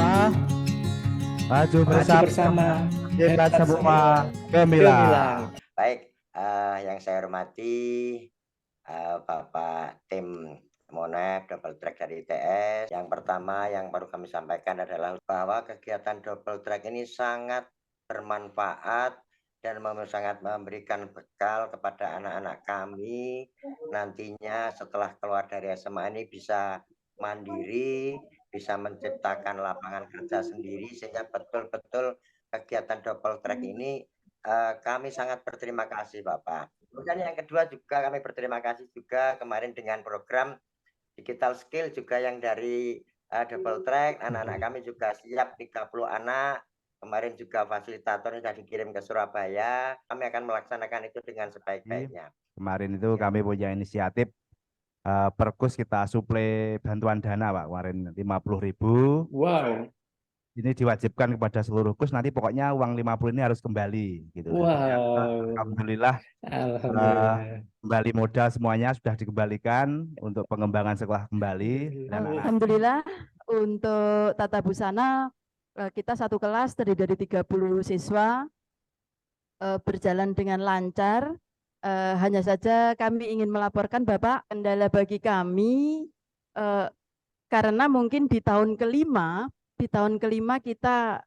bersama, maju Maju bersama, bersama, hebat semua, gemilang. gemilang. Baik, yang saya hormati Bapak tim Monep Double Track dari ITS. Yang pertama yang baru kami sampaikan adalah bahwa kegiatan double track ini sangat bermanfaat dan sangat memberikan bekal kepada anak-anak kami nantinya setelah keluar dari SMA ini bisa mandiri, bisa menciptakan lapangan kerja sendiri, sehingga betul-betul kegiatan double track ini kami sangat berterima kasih Bapak. Kemudian yang kedua juga kami berterima kasih juga kemarin dengan program digital skill juga yang dari double track. Anak-anak kami juga siap 30 anak. Kemarin juga fasilitatornya sudah dikirim ke Surabaya. Kami akan melaksanakan itu dengan sebaik-baiknya. Kemarin itu kami punya inisiatif Perkus kita suplai bantuan dana Pak, kemarin 50.000. Wow. Ini diwajibkan kepada seluruh kus, nanti pokoknya uang 50 ini harus kembali gitu. Wow. Alhamdulillah, kembali modal semuanya sudah dikembalikan untuk pengembangan sekolah kembali. Dan Alhamdulillah untuk tata busana kita satu kelas terdiri dari 30 siswa berjalan dengan lancar. Hanya saja kami ingin melaporkan Bapak, kendala bagi kami karena mungkin di tahun kelima kita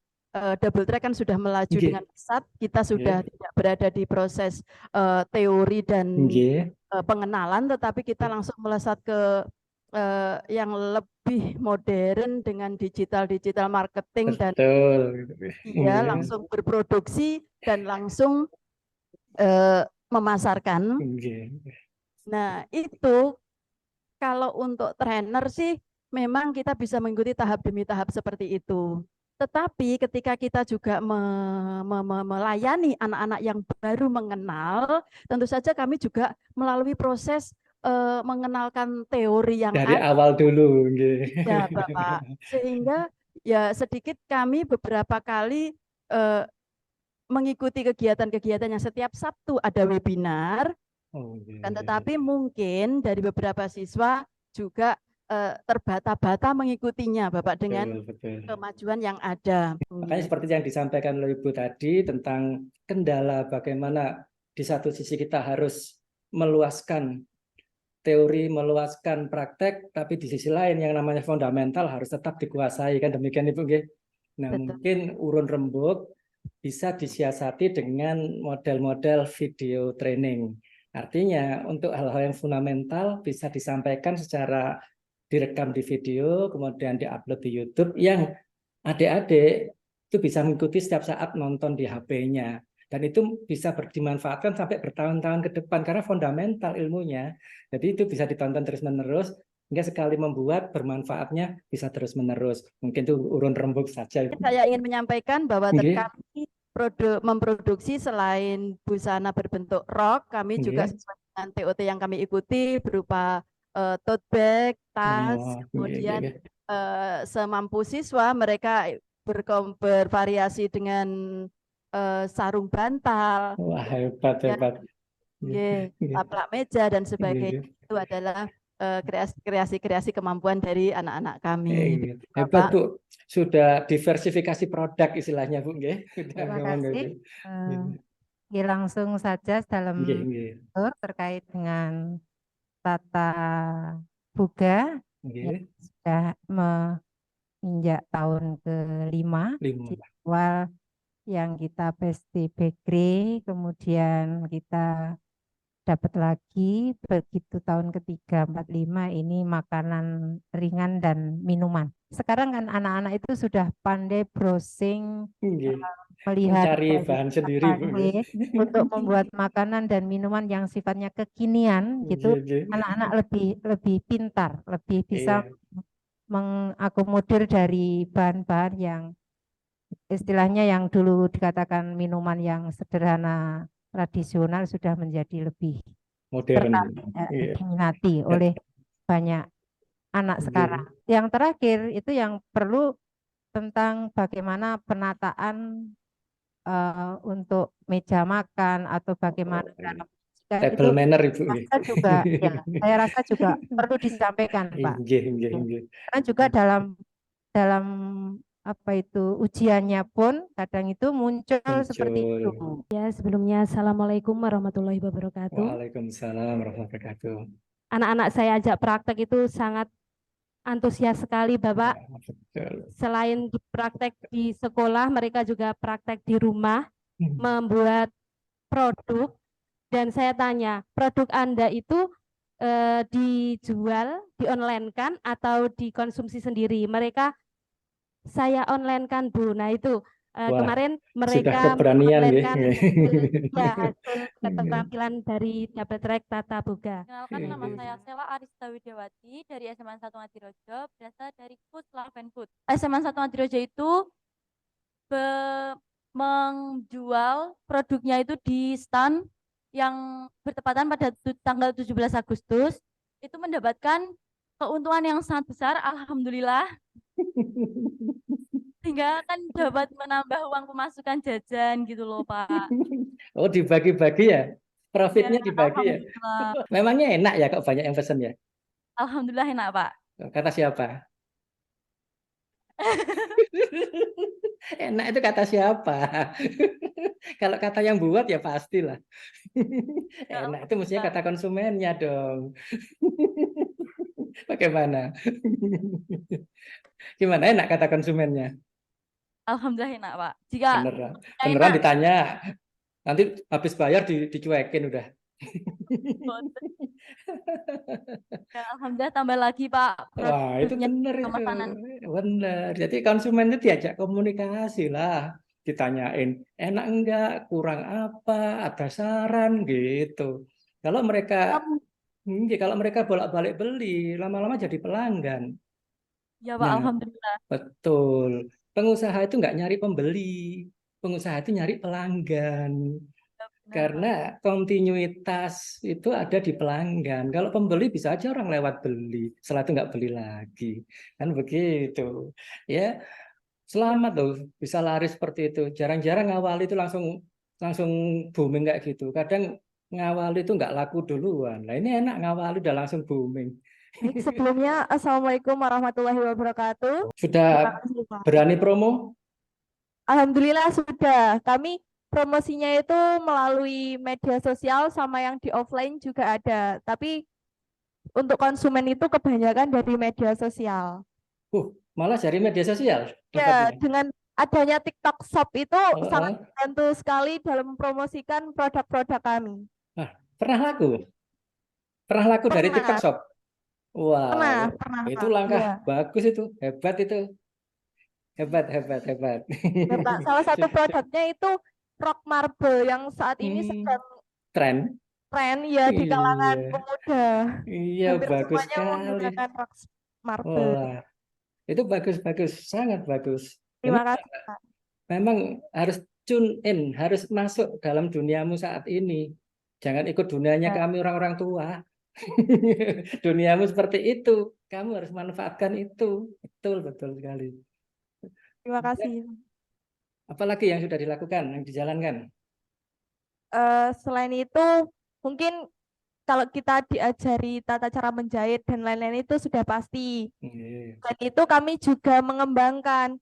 double track kan sudah melaju dengan pesat, kita sudah tidak berada di proses teori dan pengenalan, tetapi kita langsung melesat ke yang lebih modern dengan digital marketing. Dan iya langsung berproduksi dan langsung memasarkan. Nah itu kalau untuk trainer sih memang kita bisa mengikuti tahap demi tahap seperti itu. Tetapi ketika kita juga melayani anak-anak yang baru mengenal, tentu saja kami juga melalui proses mengenalkan teori yang dari awal dulu. Ya Bapak, sehingga ya sedikit kami beberapa kali mengikuti kegiatan-kegiatan yang setiap Sabtu ada webinar, kan tetapi mungkin dari beberapa siswa juga terbata-bata mengikutinya Bapak dengan kemajuan yang ada. Makanya seperti yang disampaikan oleh Ibu tadi tentang kendala bagaimana di satu sisi kita harus meluaskan teori, meluaskan praktek, tapi di sisi lain yang namanya fundamental harus tetap dikuasai, kan demikian Ibu. Nah, mungkin urun rembuk bisa disiasati dengan model-model video training. Artinya untuk hal-hal yang fundamental bisa disampaikan secara direkam di video, kemudian diupload di YouTube, yang adik-adik itu bisa mengikuti setiap saat nonton di HP-nya. Dan itu bisa dimanfaatkan sampai bertahun-tahun ke depan karena fundamental ilmunya. Jadi itu bisa ditonton terus-menerus hingga sekali membuat bermanfaatnya bisa terus-menerus. Mungkin itu urun rembuk saja. Saya ingin menyampaikan bahwa kami memproduksi selain busana berbentuk rok, kami juga sesuai dengan TOT yang kami ikuti berupa tote bag, tas, kemudian semampu siswa mereka bervariasi dengan sarung bantal, wah hebat. taplak meja dan sebagainya. Itu adalah kreasi-kreasi kemampuan dari anak-anak kami. Hebat Bu, sudah diversifikasi produk istilahnya Bu. Terima kasih. Langsung saja dalam terkait dengan tata boga yang sudah menginjak tahun ke-5 di awal yang kita pasti bakery, kemudian kita dapat lagi begitu tahun ketiga 4-5 ini makanan ringan dan minuman. Sekarang kan anak-anak itu sudah pandai browsing, melihat mencari bahan sendiri untuk membuat makanan dan minuman yang sifatnya kekinian gitu. Anak-anak lebih pintar, lebih bisa mengakomodir dari bahan-bahan yang istilahnya yang dulu dikatakan minuman yang sederhana tradisional sudah menjadi lebih modern, diminati oleh banyak anak sekarang. Yang terakhir itu yang perlu tentang bagaimana penataan untuk meja makan atau bagaimana dalam table manner Ibu. Juga ya, saya rasa juga perlu disampaikan Pak. Karena juga dalam apa itu ujiannya pun kadang itu muncul seperti itu. Muncul. Ya, sebelumnya Assalamualaikum warahmatullahi wabarakatuh. Waalaikumsalam warahmatullahi wabarakatuh. Anak-anak saya ajak praktek itu sangat antusias sekali, Bapak. Ya, betul. Selain praktek di sekolah, mereka juga praktek di rumah, membuat produk. Dan saya tanya, produk Anda itu dijual, di-online-kan atau dikonsumsi sendiri? Mereka, saya online-kan, Bu. Nah itu Wah, kemarin sudah mereka keberanian ya. meng-online-kan hasil keterampilan dari double track Tata Boga. Kenalkan, nama saya Sela Arista Widiawati dari SMA 1 Ngadirejo, berasal dari Food Love and Food. SMA 1 Ngadirejo itu menjual produknya itu di stand yang bertepatan pada tanggal 17 Agustus, itu mendapatkan keuntungan yang sangat besar, alhamdulillah. Sehingga kan dapat menambah uang pemasukan jajan gitu loh, Pak. Oh, dibagi-bagi ya? Profitnya Ya, dibagi ya? alhamdulillah. Memangnya enak ya kok banyak yang pesen ya? Alhamdulillah enak, Pak. Kata siapa? Enak itu kata siapa? Kalau kata yang buat ya pastilah. Enak itu mestinya kata konsumennya dong. Bagaimana? Gimana enak kata konsumennya? Alhamdulillah enak, Pak. Jika Beneran, ya beneran enak, ditanya. Nanti habis bayar dicuekin udah. dan alhamdulillah tambah lagi, Pak. Wah, itu Produknya bener itu. pemesanan. Bener. Jadi konsumen itu diajak komunikasi lah. Ditanyain, enak enggak, kurang apa, ada saran gitu. Kalau mereka kalau mereka bolak-balik beli, lama-lama jadi pelanggan. Ya, Pak, Nah, alhamdulillah. betul. Pengusaha itu nggak nyari pembeli, pengusaha itu nyari pelanggan. Ya, benar, Pak. Karena kontinuitas itu ada di pelanggan. Kalau pembeli bisa aja orang lewat beli, setelah itu nggak beli lagi, kan begitu. Ya, selamat loh bisa laris seperti itu. Jarang-jarang ngawali itu langsung booming kayak gitu. Kadang ngawali itu nggak laku duluan. Nah ini enak ngawali udah langsung booming. Baik, sebelumnya Assalamualaikum warahmatullahi wabarakatuh. Sudah Terima kasih, Pak. berani promo? Alhamdulillah sudah. Kami promosinya itu melalui media sosial sama yang di offline juga ada. Tapi untuk konsumen itu kebanyakan dari media sosial. Malah dari media sosial Ya, dapatnya. dengan adanya TikTok Shop itu Oh, sangat membantu sekali dalam mempromosikan produk-produk kami. pernah laku? Pernah laku dari Pernah. TikTok Shop? Wow, Pernah, itu Pak. langkah Iya. bagus itu, hebat itu. Hebat. Ya, Pak. Salah satu produknya itu rock marble yang saat ini sedang Tren. tren ya di kalangan Iya. pemuda. Iya, Hampir bagus semuanya sekali. menggunakan rock marble. Wah, itu bagus, sangat bagus. Terima kasih, Pak. Memang harus tune in, harus masuk dalam duniamu saat ini. Jangan ikut dunianya Ya. kami orang-orang tua. Duniamu seperti itu, kamu harus manfaatkan itu. Betul sekali. Terima kasih. Apalagi yang sudah dilakukan, yang dijalankan? Selain itu, mungkin kalau kita diajari tata cara menjahit dan lain-lain itu sudah pasti. Dan itu kami juga mengembangkan,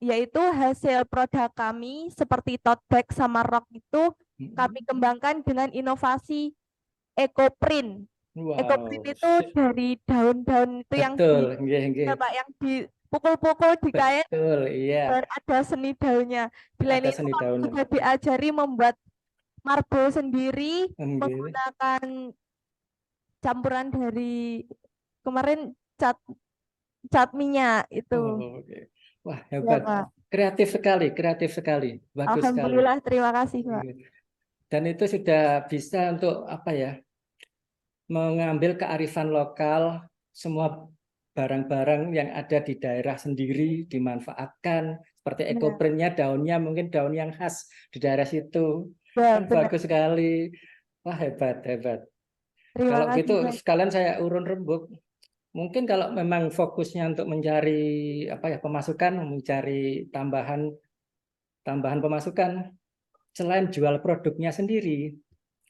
yaitu hasil produk kami seperti tote bag sama rok itu kami kembangkan dengan inovasi EcoPrint. Wow. EcoPrint itu dari daun-daun itu yang dipukul-pukul di kain. Betul, iya. Dan ada seni daunnya. Selain Ada itu seni kami daunnya. juga diajari membuat marble sendiri menggunakan campuran dari kemarin cat minyak itu. Oh, okay. Wah, hebat. Ya, Pak. Kreatif sekali. Bagus Alhamdulillah, sekali. terima kasih, Pak. Dan itu sudah bisa untuk apa ya? Mengambil kearifan lokal, semua barang-barang yang ada di daerah sendiri dimanfaatkan. Seperti EcoPrint-nya, daunnya mungkin daun yang khas di daerah situ. Ya, Bagus sekali. Wah, hebat. Kalau kasih, gitu Pak. sekalian saya urun rembuk. Mungkin kalau memang fokusnya untuk mencari pemasukan, mencari tambahan pemasukan, selain jual produknya sendiri,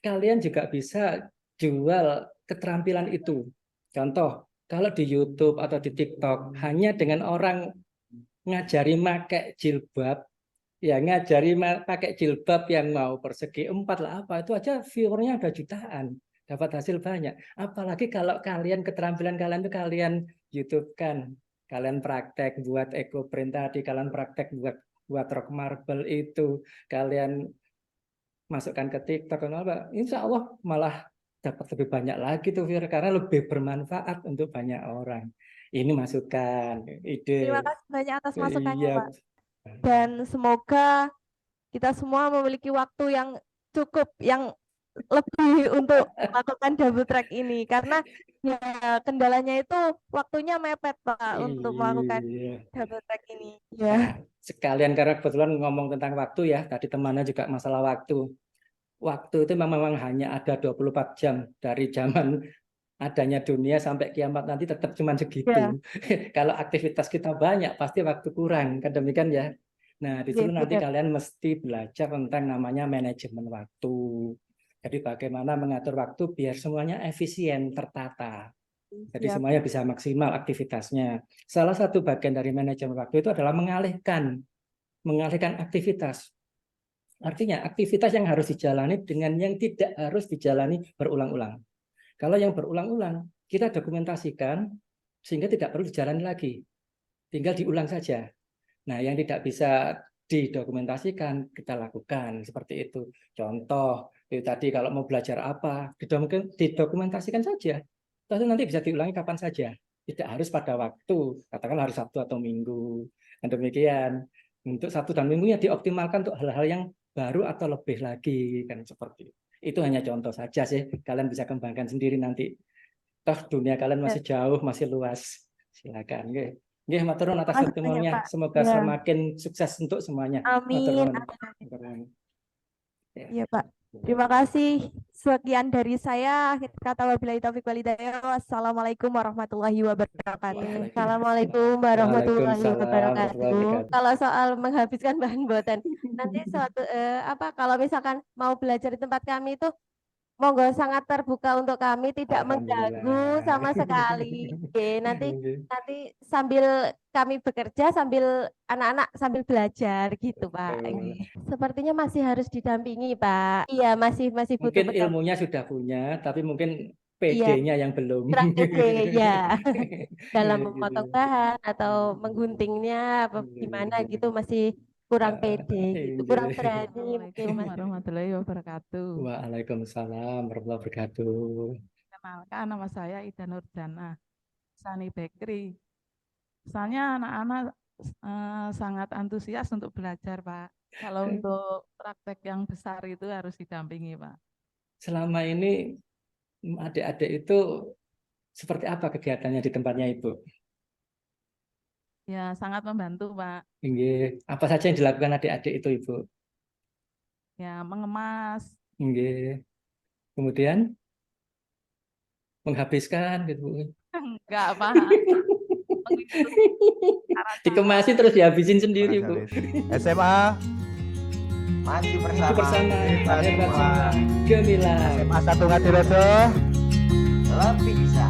kalian juga bisa jual keterampilan itu. Contoh, kalau di YouTube atau di TikTok hanya dengan orang ngajari pakai jilbab, ya ngajari pakai jilbab yang mau persegi 4 lah apa, itu aja viewernya udah jutaan, dapat hasil banyak. Apalagi kalau kalian keterampilan kalian itu kalian YouTube kan, kalian praktek buat eco-print tadi, kalian praktek buat rock marble itu, kalian masukkan ke TikTok dan apa, insya Allah malah dapat lebih banyak lagi tuh viewer karena lebih bermanfaat untuk banyak orang. Ini masukan, ide. Terima kasih banyak atas masukannya, Iya. Pak. Dan semoga kita semua memiliki waktu yang cukup, yang lebih untuk melakukan double track ini. Karena ya, kendalanya itu waktunya mepet, Pak, untuk melakukan Iya. double track ini. Ya. Sekalian karena kebetulan ngomong tentang waktu ya, tadi temannya juga masalah waktu. Waktu itu memang hanya ada 24 jam dari zaman adanya dunia sampai kiamat nanti tetap cuma segitu. Ya. Kalau aktivitas kita banyak pasti waktu kurang, kan demikian ya. Nah, di situ nanti kalian mesti belajar tentang namanya manajemen waktu. Jadi bagaimana mengatur waktu biar semuanya efisien, tertata. Jadi semuanya bisa maksimal aktivitasnya. Salah satu bagian dari manajemen waktu itu adalah mengalihkan aktivitas. Artinya aktivitas yang harus dijalani dengan yang tidak harus dijalani berulang-ulang. Kalau yang berulang-ulang, kita dokumentasikan sehingga tidak perlu dijalani lagi. Tinggal diulang saja. Nah, yang tidak bisa didokumentasikan, kita lakukan seperti itu. Contoh, itu tadi kalau mau belajar apa, didokumentasikan saja. Terus nanti bisa diulangi kapan saja. Tidak harus pada waktu, katakanlah harus Sabtu atau Minggu. Dan demikian. Untuk Sabtu dan Minggunya dioptimalkan untuk hal-hal yang baru atau lebih lagi. Kan seperti itu. Itu hanya contoh saja sih, kalian bisa kembangkan sendiri nanti. Toh dunia kalian masih jauh, masih luas. Silakan. Nggih, matur nuwun atas pertemuannya. Semoga semakin sukses untuk semuanya. Amin. Ya, Pak. Terima kasih. Sekian dari saya. Akhir kata wabillahi taufiq wal hidayah. Wassalamualaikum warahmatullahi wabarakatuh. Assalamualaikum warahmatullahi wabarakatuh. Waalaikumsalam. Kalau soal menghabiskan bahan buatan, nanti suatu kalau misalkan mau belajar di tempat kami itu monggo sangat terbuka untuk kami, tidak mengganggu sama sekali. Oke, nanti sambil kami bekerja, sambil anak-anak sambil belajar gitu, Pak. Sepertinya masih harus didampingi, Pak. Iya, masih butuh. Mungkin ilmunya sudah punya, tapi mungkin PD-nya yang belum. PD, ya. Dalam memotong bahan atau mengguntingnya apa gimana gitu masih kurang pede gitu, kurang berani. Assalamualaikum warahmatullahi wabarakatuh. Waalaikumsalam warahmatullahi wabarakatuh. Kenalkan, nama saya Ida Nurjana, Sani Bakery. Soalnya anak-anak sangat antusias untuk belajar, Pak. Kalau untuk praktek yang besar itu harus didampingi, Pak. Selama ini adik-adik itu seperti apa kegiatannya di tempatnya Ibu? Ya, sangat membantu, Pak. Nggih. Apa saja yang dilakukan adik-adik itu, Ibu? Ya, mengemas. Nggih. Kemudian menghabiskan gitu. Enggak, Pak. Dikemasi terus dihabisin sendiri, Bu. SMA Masih bersama. Gemilang. SMA 1 Ngadirejo. Lebih bisa.